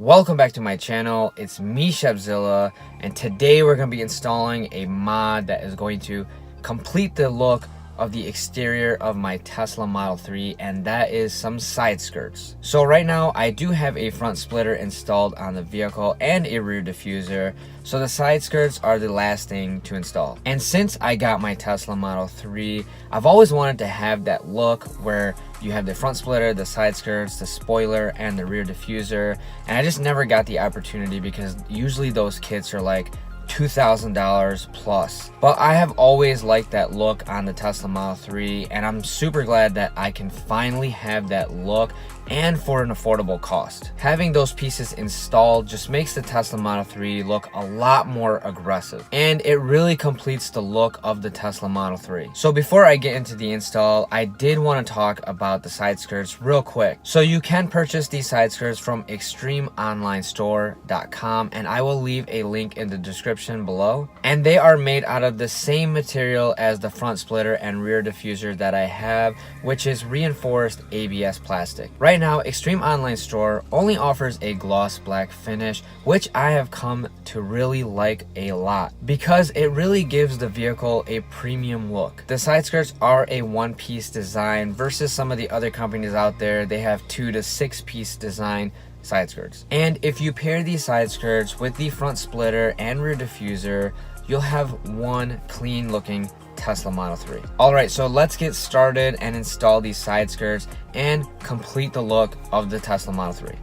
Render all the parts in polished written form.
Welcome back to my channel. It's me, Shepzilla, and today we're going to be installing a mod that is going to complete the look of the exterior of my Tesla Model 3, and that is some side skirts. So right now I do have a front splitter installed on the vehicle and a rear diffuser, so the side skirts are the last thing to install. And since I got my Tesla Model 3, I've always wanted to have that look where you have the front splitter, the side skirts, the spoiler, and the rear diffuser, and I just never got the opportunity because usually those kits are like $2,000 plus. But I have always liked that look on the Tesla Model 3, and I'm super glad that I can finally have that look and for an affordable cost. Having those pieces installed just makes the Tesla Model 3 look a lot more aggressive, and it really completes the look of the Tesla Model 3. So before I get into the install, I did want to talk about the side skirts real quick. So you can purchase these side skirts from extremeonlinestore.com, and I will leave a link in the description below. And they are made out of the same material as the front splitter and rear diffuser that I have, which is reinforced ABS plastic. Right now, Extreme Online Store only offers a gloss black finish, which I have come to really like a lot because it really gives the vehicle a premium look. The side skirts are a one-piece design versus some of the other companies out there. They have 2 to 6-piece design side skirts. And if you pair these side skirts with the front splitter and rear diffuser, you'll have one clean looking Tesla Model 3. Alright, so let's get started and install these side skirts and complete the look of the Tesla Model 3.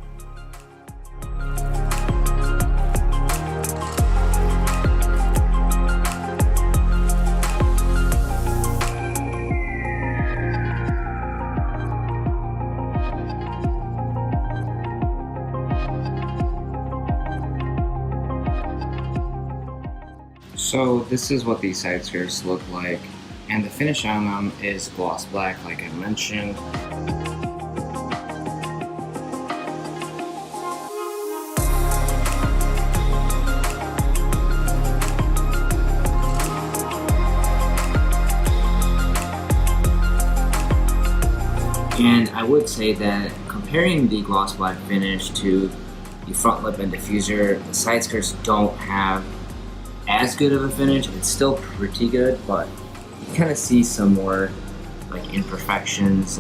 So this is what these side skirts look like, and the finish on them is gloss black like I mentioned. And I would say that comparing the gloss black finish to the front lip and diffuser, the side skirts don't have as good of a finish. It's still pretty good, but you kind of see some more like imperfections.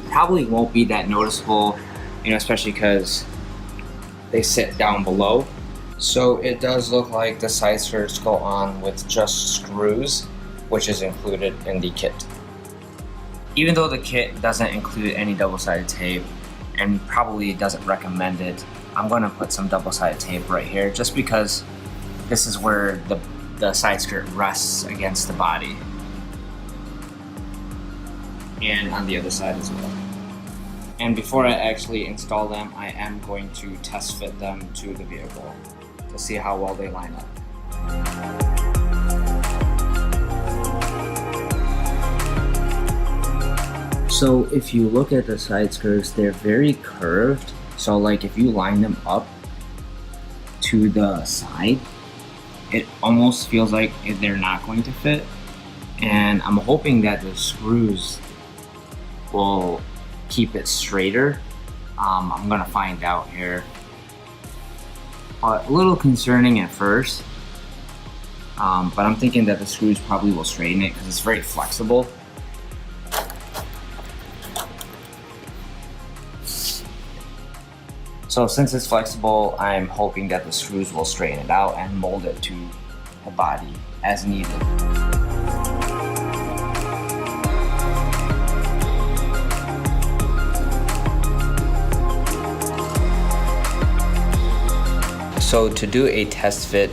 Probably won't be that noticeable, especially because they sit down below. So it does look like the side skirts go on with just screws, which is included in the kit. Even though the kit doesn't include any double-sided tape and probably doesn't recommend it, I'm gonna put some double-sided tape right here just because this is where the side skirt rests against the body. And on the other side as well. And before I actually install them, I am going to test fit them to the vehicle to see how well they line up. So if you look at the side skirts, they're very curved. So like if you line them up to the side, it almost feels like they're not going to fit, and I'm hoping that the screws will keep it straighter. I'm gonna find out here. A little concerning at first, but I'm thinking that the screws probably will straighten it because it's very flexible. So since it's flexible, I'm hoping that the screws will straighten it out and mold it to the body as needed. So to do a test fit,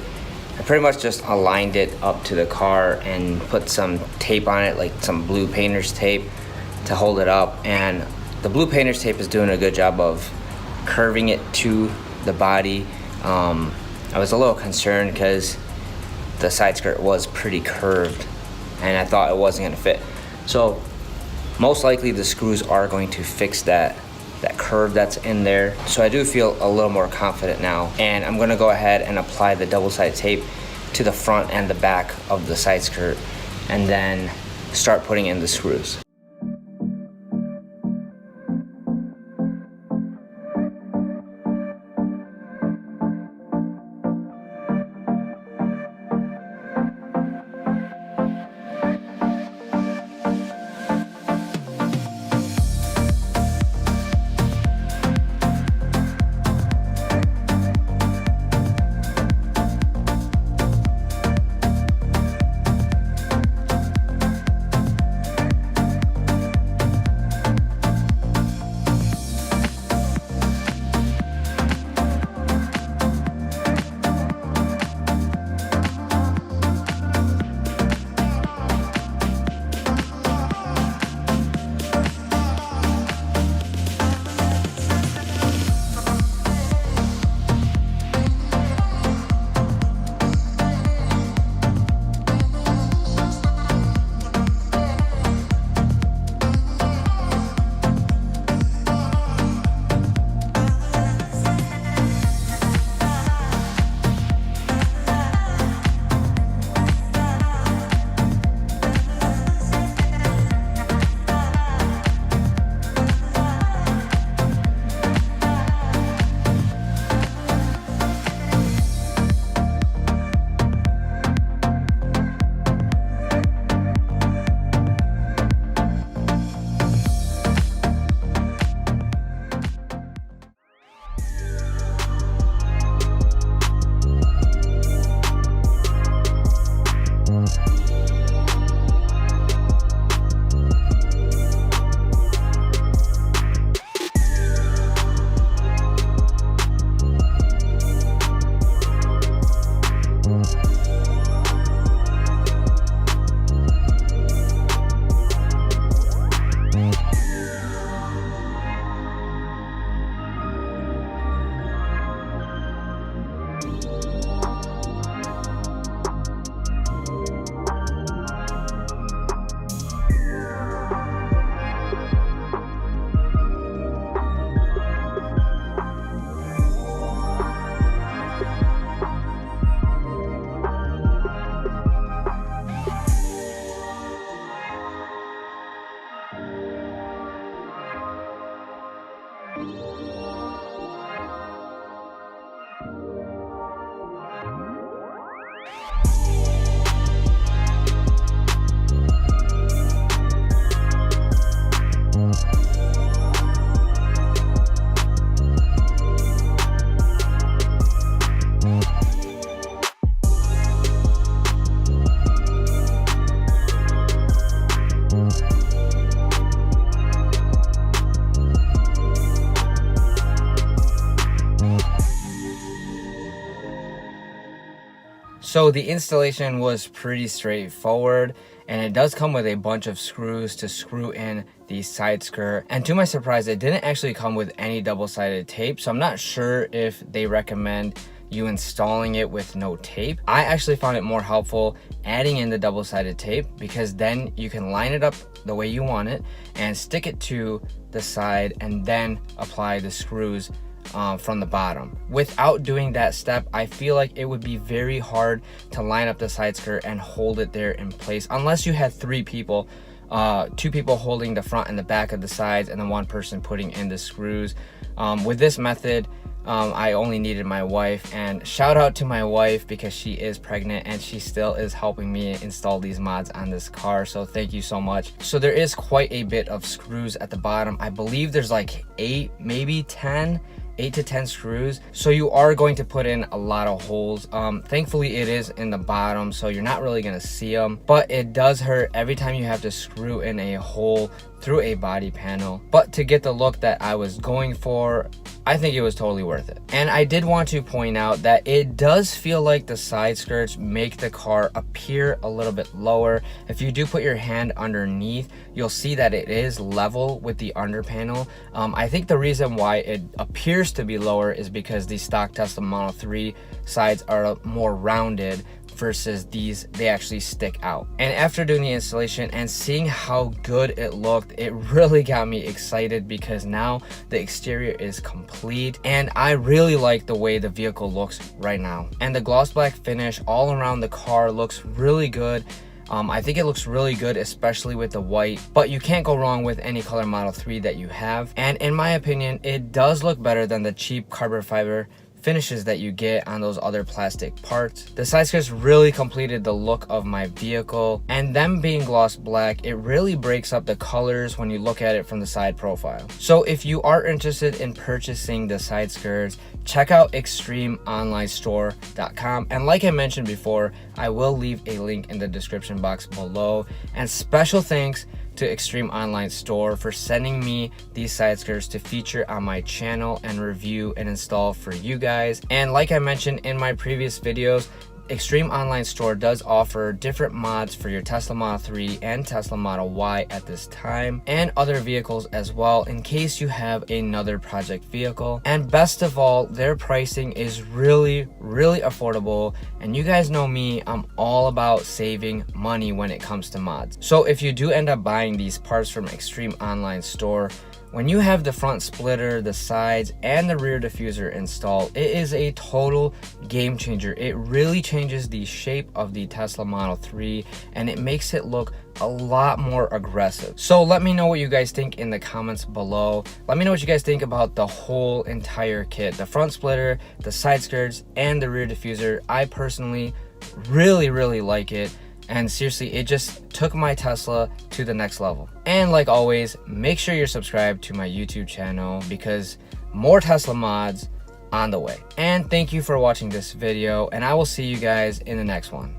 I pretty much just aligned it up to the car and put some tape on it, like some blue painter's tape to hold it up. And the blue painter's tape is doing a good job of curving it to the body. I was a little concerned because the side skirt was pretty curved and I thought it wasn't gonna fit. So most likely the screws are going to fix that curve that's in there. So I do feel a little more confident now, and I'm gonna go ahead and apply the double-sided tape to the front and the back of the side skirt and then start putting in the screws. So the installation was pretty straightforward, and it does come with a bunch of screws to screw in the side skirt. And to my surprise, it didn't actually come with any double-sided tape, so I'm not sure if they recommend you installing it with no tape. I actually found it more helpful adding in the double-sided tape, because then you can line it up the way you want it and stick it to the side and then apply the screws from the bottom. Without doing that step, I feel like it would be very hard to line up the side skirt and hold it there in place, unless you had 3 people, 2 people holding the front and the back of the sides and then 1 person putting in the screws. With this method, I only needed my wife, and shout out to my wife because she is pregnant and she still is helping me install these mods on this car, so thank you so much. So there is quite a bit of screws at the bottom. I believe there's like 8, maybe 10, 8 to 10 screws, so you are going to put in a lot of holes. Thankfully it is in the bottom, so you're not really gonna see them, but it does hurt every time you have to screw in a hole through a body panel. But to get the look that I was going for, I think it was totally worth it. And I did want to point out that it does feel like the side skirts make the car appear a little bit lower. If you do put your hand underneath, you'll see that it is level with the under panel. I think the reason why it appears to be lower is because the stock Tesla Model 3 sides are more rounded, versus these, they actually stick out. And after doing the installation and seeing how good it looked, it really got me excited, because now the exterior is complete and I really like the way the vehicle looks right now. And the gloss black finish all around the car looks really good. I think it looks really good, especially with the white, but you can't go wrong with any color Model 3 that you have. And in my opinion, it does look better than the cheap carbon fiber finishes that you get on those other plastic parts. The side skirts really completed the look of my vehicle, and them being gloss black, it really breaks up the colors when you look at it from the side profile. So if you are interested in purchasing the side skirts, check out extremeonlinestore.com, and like I mentioned before, I will leave a link in the description box below. And special thanks to Extreme Online Store for sending me these side skirts to feature on my channel and review and install for you guys. And like I mentioned in my previous videos, Extreme Online Store does offer different mods for your Tesla Model 3 and Tesla Model Y at this time, and other vehicles as well, in case you have another project vehicle. And best of all, their pricing is really affordable, and you guys know me, I'm all about saving money when it comes to mods. So if you do end up buying these parts from Extreme Online Store, when you have the front splitter, the sides, and the rear diffuser installed, it is a total game changer. It really changes the shape of the Tesla Model 3, and it makes it look a lot more aggressive. So let me know what you guys think in the comments below. Let me know what you guys think about the whole entire kit, the front splitter, the side skirts, and the rear diffuser. I personally really like it. And seriously, it just took my Tesla to the next level. And like always, make sure you're subscribed to my YouTube channel, because more Tesla mods on the way. And thank you for watching this video, and I will see you guys in the next one.